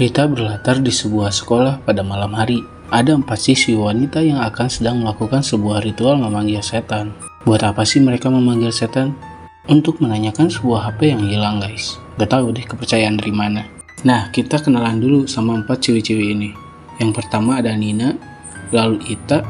Cerita berlatar di sebuah sekolah pada malam hari. Ada 4 siswi wanita yang akan sedang melakukan sebuah ritual memanggil setan. Buat apa sih mereka memanggil setan? Untuk menanyakan sebuah HP yang hilang, guys. Gak tahu deh kepercayaan dari mana. Nah, kita kenalan dulu sama 4 cewek-cewek ini. Yang pertama ada Nina, lalu Ita,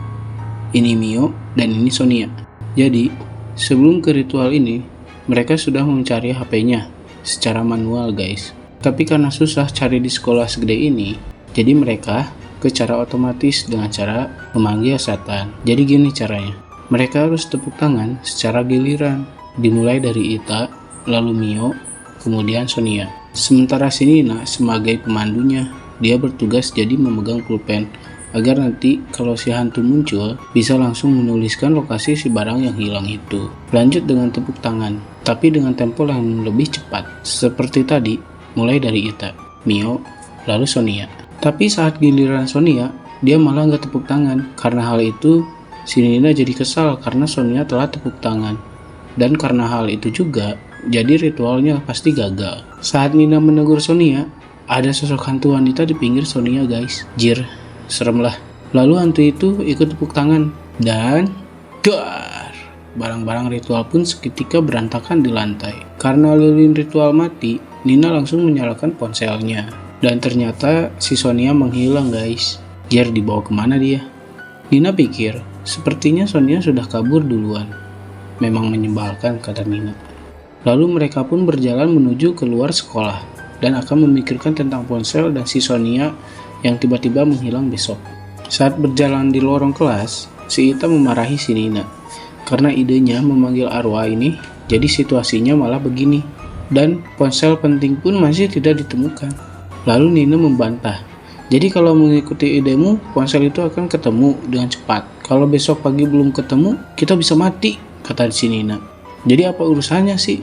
ini Mio, dan ini Sonia. Jadi, sebelum ke ritual ini, mereka sudah mencari HP-nya secara manual, guys. Tapi karena susah cari di sekolah segede ini, jadi mereka ke cara otomatis dengan cara memanggil setan. Jadi gini caranya, mereka harus tepuk tangan secara giliran, dimulai dari Ita, lalu Mio, kemudian Sonia. Sementara si Nina sebagai pemandunya, dia bertugas jadi memegang pulpen, agar nanti kalau si hantu muncul, bisa langsung menuliskan lokasi si barang yang hilang itu. Lanjut dengan tepuk tangan, tapi dengan tempo yang lebih cepat, seperti tadi. Mulai dari Ita, Mio, lalu Sonia. Tapi saat giliran Sonia, dia malah nggak tepuk tangan. Karena hal itu, si Nina jadi kesal karena Sonia telah tepuk tangan. Dan karena hal itu juga, jadi ritualnya pasti gagal. Saat Nina menegur Sonia, ada sosok hantu wanita di pinggir Sonia, guys. Jir, serem lah. Lalu hantu itu ikut tepuk tangan. Dan dar! Barang-barang ritual pun seketika berantakan di lantai. Karena lilin ritual mati, Nina langsung menyalakan ponselnya. Dan ternyata si Sonia menghilang, guys. Jer, dibawa kemana dia? Nina pikir, sepertinya Sonia sudah kabur duluan. Memang menyebalkan, kata Nina. Lalu mereka pun berjalan menuju keluar sekolah dan akan memikirkan tentang ponsel dan si Sonia yang tiba-tiba menghilang besok. Saat berjalan di lorong kelas, si Ita memarahi si Nina karena idenya memanggil arwah ini, jadi situasinya malah begini. Dan ponsel penting pun masih tidak ditemukan. Lalu Nina membantah, jadi kalau mengikuti idemu, ponsel itu akan ketemu dengan cepat. Kalau besok pagi belum ketemu, kita bisa mati, kata si Nina. Jadi apa urusannya sih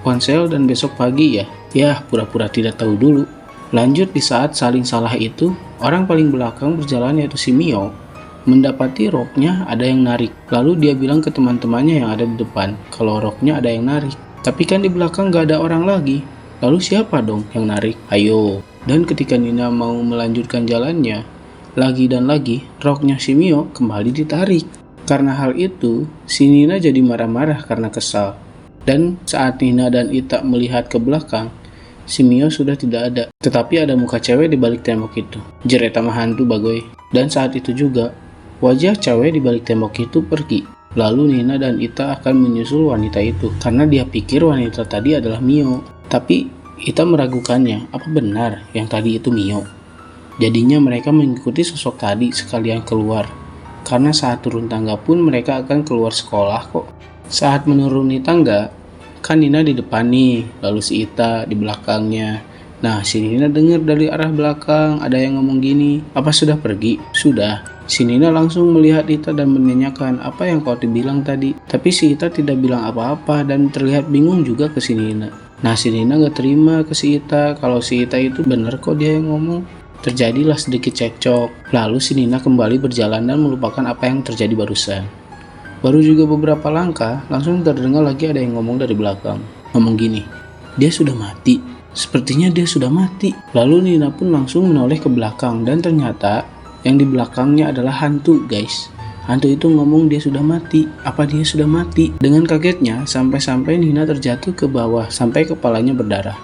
ponsel dan besok pagi ya? Ya, pura-pura tidak tahu dulu. Lanjut di saat saling salah itu, orang paling belakang berjalan yaitu si Mio mendapati roknya ada yang narik. Lalu dia bilang ke teman-temannya yang ada di depan kalau roknya ada yang narik. Tapi kan di belakang gak ada orang lagi. Lalu siapa dong yang narik? Ayo. Dan ketika Nina mau melanjutkan jalannya, lagi dan lagi, roknya si Mio kembali ditarik. Karena hal itu, si Nina jadi marah-marah karena kesal. Dan saat Nina dan Ita melihat ke belakang, si Mio sudah tidak ada. Tetapi ada muka cewek di balik tembok itu. Jereta mah hantu bagoy. Dan saat itu juga, wajah cewek di balik tembok itu pergi. Lalu Nina dan Ita akan menyusul wanita itu karena dia pikir wanita tadi adalah Mio. Tapi Ita meragukannya, apa benar yang tadi itu Mio? Jadinya mereka mengikuti sosok tadi sekalian keluar. Karena saat turun tangga pun mereka akan keluar sekolah kok. Saat menuruni tangga, kan Nina di depan nih, lalu si Ita di belakangnya. Nah, si Nina dengar dari arah belakang ada yang ngomong gini, apa sudah pergi? Sudah. Si Nina langsung melihat Ita dan menanyakan, apa yang kau bilang tadi? Tapi si Ita tidak bilang apa-apa dan terlihat bingung juga ke si Nina. Nah, si Nina gak terima ke si Ita kalau si Ita itu benar kok dia yang ngomong. Terjadilah sedikit cekcok. Lalu si Nina kembali berjalan dan melupakan apa yang terjadi barusan. Baru juga beberapa langkah, langsung terdengar lagi ada yang ngomong dari belakang. Ngomong gini, dia sudah mati. Sepertinya dia sudah mati. Lalu Nina pun langsung menoleh ke belakang dan ternyata yang di belakangnya adalah hantu, guys. Hantu itu ngomong dia sudah mati. Apa dia sudah mati? Dengan kagetnya, sampai-sampai Nina terjatuh ke bawah sampai kepalanya berdarah.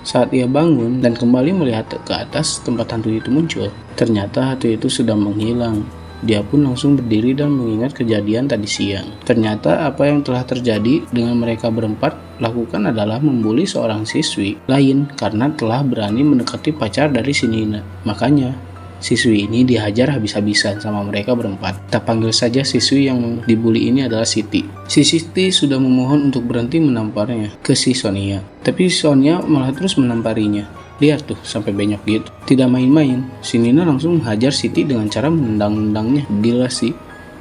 Saat ia bangun dan kembali melihat ke atas tempat hantu itu muncul, ternyata hantu itu sudah menghilang. Dia pun langsung berdiri dan mengingat kejadian tadi siang. Ternyata apa yang telah terjadi dengan mereka berempat lakukan adalah membuli seorang siswi lain karena telah berani mendekati pacar dari si Nina. Makanya siswi ini dihajar habis-habisan sama mereka berempat. Kita panggil saja siswi yang dibully ini adalah Siti. Si Siti sudah memohon untuk berhenti menamparnya ke si Sonia. Tapi Sonia malah terus menamparinya. Lihat tuh, sampai benyok gitu. Tidak main-main, si Nina langsung menghajar Siti dengan cara menendang-nendangnya. Gila sih,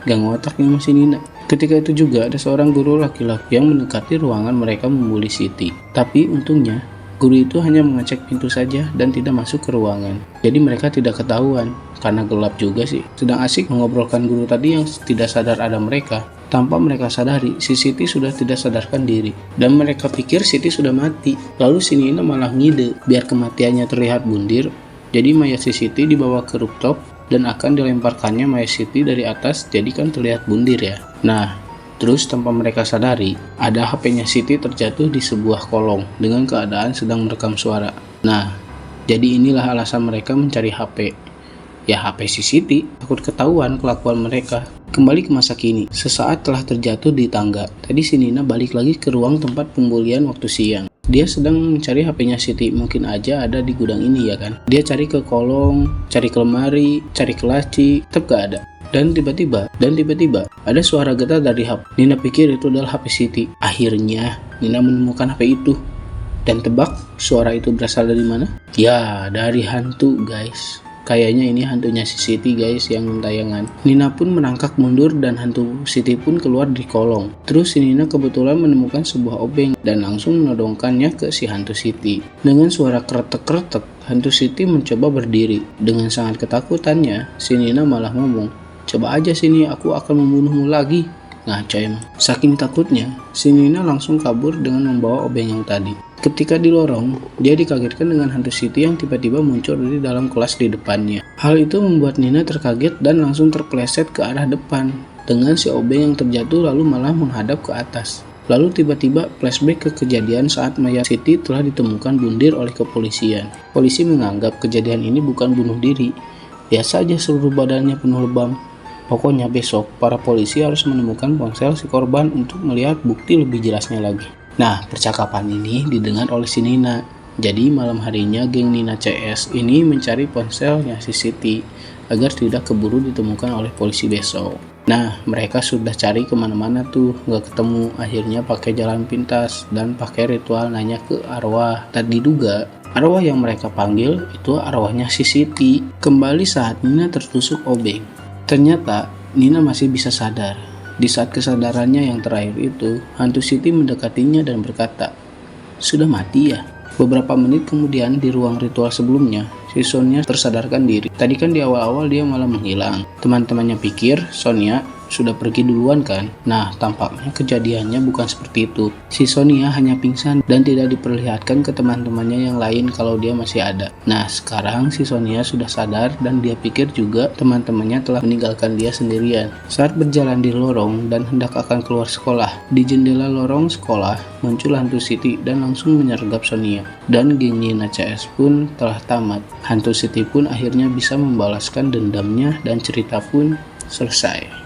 gak ngotaknya sama si Nina. Ketika itu juga ada seorang guru laki-laki yang mendekati ruangan mereka membuli Siti. Tapi untungnya, guru itu hanya mengecek pintu saja dan tidak masuk ke ruangan. Jadi mereka tidak ketahuan, karena gelap juga sih. Sedang asik mengobrolkan guru tadi yang tidak sadar ada mereka. Tanpa mereka sadari, si Siti sudah tidak sadarkan diri. Dan mereka pikir Siti sudah mati. Lalu si Nina malah ngide, biar kematiannya terlihat bundir, Jadi mayat si Siti dibawa ke rooftop dan akan dilemparkannya mayat Siti dari atas, jadi kan terlihat bundir ya. Nah, terus tanpa mereka sadari, ada HP-nya Siti terjatuh di sebuah kolong dengan keadaan sedang merekam suara. Nah, jadi inilah alasan mereka mencari HP. Ya HP si Siti, takut ketahuan kelakuan mereka. Kembali ke masa kini, sesaat telah terjatuh di tangga. Tadi si Nina balik lagi ke ruang tempat pembulian waktu siang. Dia sedang mencari HP-nya Siti, mungkin aja ada di gudang ini ya kan. Dia cari ke kolong, cari ke lemari, cari ke laci, tetap gak ada. Dan tiba-tiba ada suara getar dari HP. Nina pikir itu adalah HP Siti. Akhirnya Nina menemukan HP itu. Dan tebak suara itu berasal dari mana? Ya, dari hantu guys. Kayaknya ini hantunya si Siti guys yang tayangan. Nina pun merangkak mundur dan hantu Siti pun keluar di kolong. Terus si Nina kebetulan menemukan sebuah obeng dan langsung menodongkannya ke si hantu Siti. Dengan suara kretek-kretek, hantu Siti mencoba berdiri. Dengan sangat ketakutannya, si Nina malah ngomong, "Coba aja sini, aku akan membunuhmu lagi." Ngaco emang. Saking takutnya, si Nina langsung kabur dengan membawa obeng yang tadi. Ketika di lorong, dia dikagetkan dengan hantu Siti yang tiba-tiba muncul dari dalam kelas di depannya. Hal itu membuat Nina terkaget dan langsung terpeleset ke arah depan, dengan si obeng yang terjatuh lalu malah menghadap ke atas. Lalu tiba-tiba flashback ke kejadian saat mayat Siti telah ditemukan bundir oleh kepolisian. Polisi menganggap kejadian ini bukan bunuh diri, biasa aja seluruh badannya penuh lebam. Pokoknya besok, para polisi harus menemukan ponsel si korban untuk melihat bukti lebih jelasnya lagi. Nah, percakapan ini didengar oleh si Nina. Jadi malam harinya geng Nina CS ini mencari ponselnya si Siti agar tidak keburu ditemukan oleh polisi besok. Nah, mereka sudah cari kemana-mana tuh, nggak ketemu. Akhirnya pakai jalan pintas dan pakai ritual nanya ke arwah. Tak diduga, arwah yang mereka panggil itu arwahnya si Siti. Kembali saat Nina tertusuk obeng. Ternyata Nina masih bisa sadar. Di saat kesadarannya yang terakhir itu, hantu Siti mendekatinya dan berkata, "Sudah mati ya?" Beberapa menit kemudian di ruang ritual sebelumnya, si Sonia tersadarkan diri. Tadi kan di awal-awal dia malah menghilang. Teman-temannya pikir Sonia sudah pergi duluan kan? Nah, tampaknya kejadiannya bukan seperti itu. Si Sonia hanya pingsan dan tidak diperlihatkan ke teman-temannya yang lain kalau dia masih ada. Nah, sekarang si Sonia sudah sadar dan dia pikir juga teman-temannya telah meninggalkan dia sendirian. Saat berjalan di lorong dan hendak akan keluar sekolah, di jendela lorong sekolah muncul hantu Siti dan langsung menyergap Sonia. Dan geng Nina CS pun telah tamat. Hantu Siti pun akhirnya bisa membalaskan dendamnya dan cerita pun selesai.